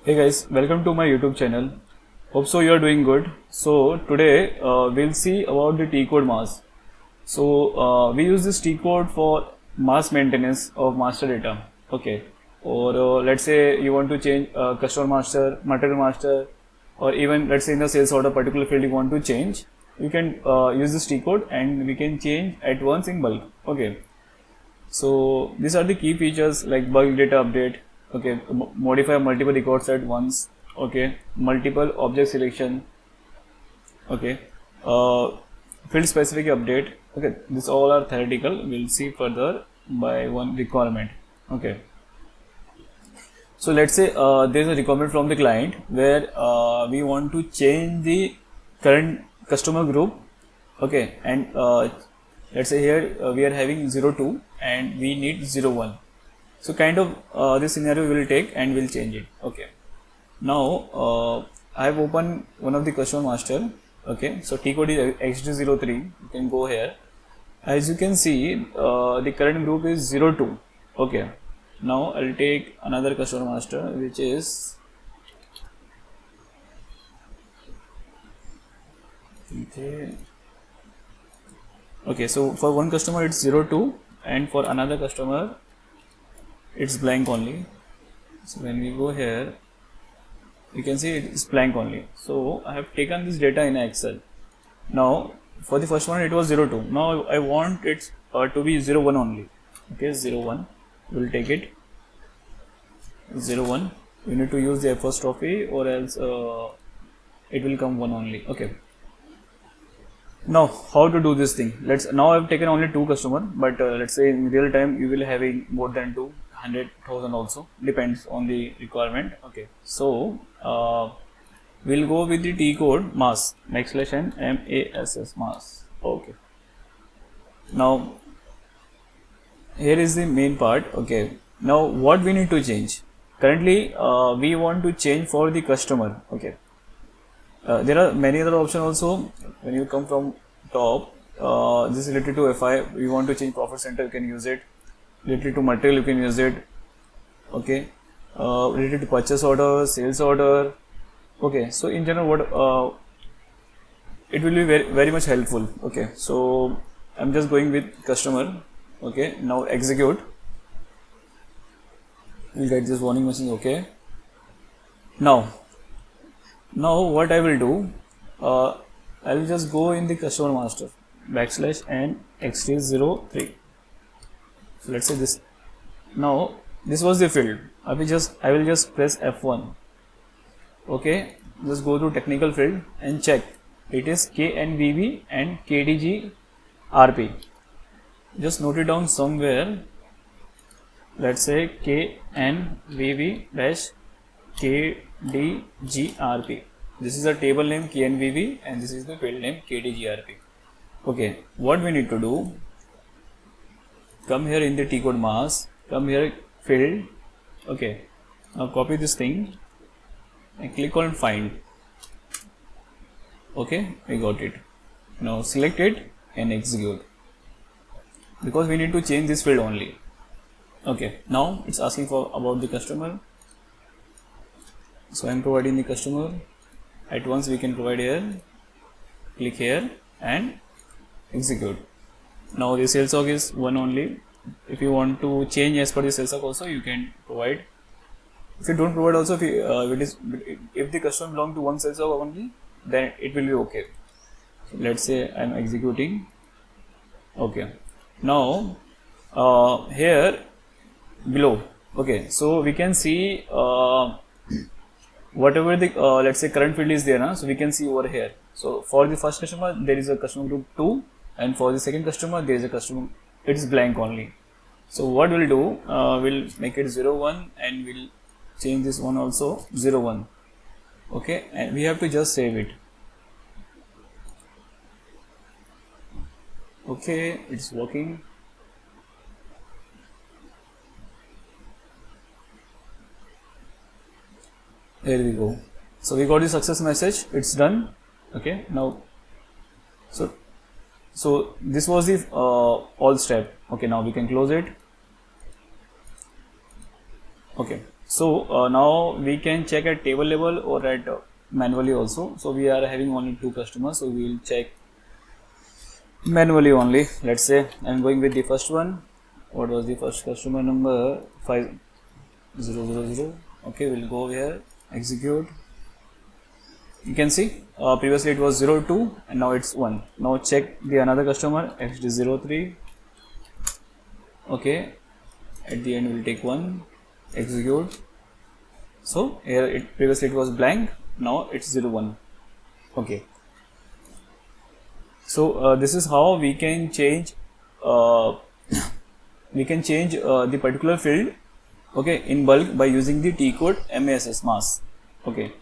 Hey guys, welcome to my YouTube channel. Hope so you are doing good. So today we'll see about the T code mass. So we use this T code for mass maintenance of master data. Okay, or let's say you want to change customer master, material master, or even let's say in the sales order particular field you want to change. You can use this T code and we can change at once in bulk. Okay. So these are the key features like bulk data update, okay, modify multiple records at once, okay, multiple object selection, okay, field specific update, okay, this all are theoretical, we'll see further by one requirement, okay. So let's say there's a requirement from the client where we want to change the current customer group, okay, and let's say here we are having 02 and we need 01. So kind of this scenario we will take and we'll change it. Okay. Now I have opened one of the customer master. Okay. So T code is XD03. You can go here. As you can see, the current group is 02. Okay. Now I'll take another customer master which is okay. So for one customer it's 02 and for another customer it's blank only. So when we go here you can see it's blank only. So I have taken this data in Excel. Now for the first one it was 02. Now I want it to be 01 only. Okay, 01. We'll take it 01. You need to use the apostrophe or else it will come 1 only. Okay. Now how to do this thing? Now I've taken only 2 customer, but let's say in real time you will having more than 200,000 also, depends on the requirement. Okay, so we'll go with the T code mass /n MASS mass. Okay, now here is the main part. Okay, now what we need to change? Currently we want to change for the customer. Okay, there are many other options also. When you come from top, this is related to FI. We want to change profit center, you can use it. Related to material, you can use it. Okay, related to purchase order, sales order. Okay, so in general, what it will be very much helpful. Okay, so I'm just going with customer. Okay, now execute. You'll get this warning message. Okay, now what I will do, I will just go in the customer master /n XT03. So let's say this. Now this was the field. I will just press F1. Okay, just go to technical field and check. It is KNVB and KDGRP. Just note it down somewhere. Let's say KNVB-KDGRP. This is the table name KNVB and this is the field name KDGRP. Okay, what we need to do, come here in the T code mass, come here field. Okay, now copy this thing and click on find. Okay, we got it. Now select it and execute, because we need to change this field only. Okay, now it's asking for about the customer. So I'm providing the customer. At once we can provide here, click here and execute. Now the sales log is 1 only. If you want to change as per the sales log also, you can provide. If you don't provide also, if the customer belong to one sales log only, then it will be okay. So let's say I'm executing. Okay, now here below. Okay, so we can see whatever the let's say current field is there, so we can see over here. So for the first customer there is a customer group 2 and for the second customer there is a customer, it is blank only. So what we'll do, we'll make it 01 and we'll change this one also 01. Okay, and we have to just save it. Okay, it's working. There we go. So we got the success message. It's done. Okay. Now, so this was the all step. Okay. Now we can close it. Okay. So now we can check at table level or at manually also. So we are having only 2 customers, so we will check manually only. Let's say I'm going with the first one. What was the first customer number? 5000. Okay, we'll go here, execute. You can see previously it was 02 and now it's 1. Now check the another customer, XD03. Okay, at the end we'll take 1, execute. So here previously it was blank, now it's 01. Okay. So this is how we can change the particular field, okay, in bulk by using the T code MASS. Okay.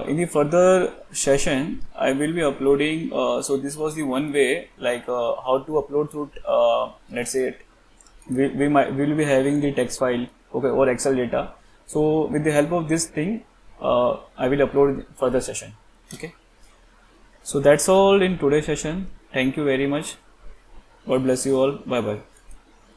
In the further session, I will be uploading. So this was the one way, like how to upload through. Let's say we will be having the text file, okay, or Excel data. So with the help of this thing, I will upload further session. Okay. So that's all in today's session. Thank you very much. God bless you all. Bye bye.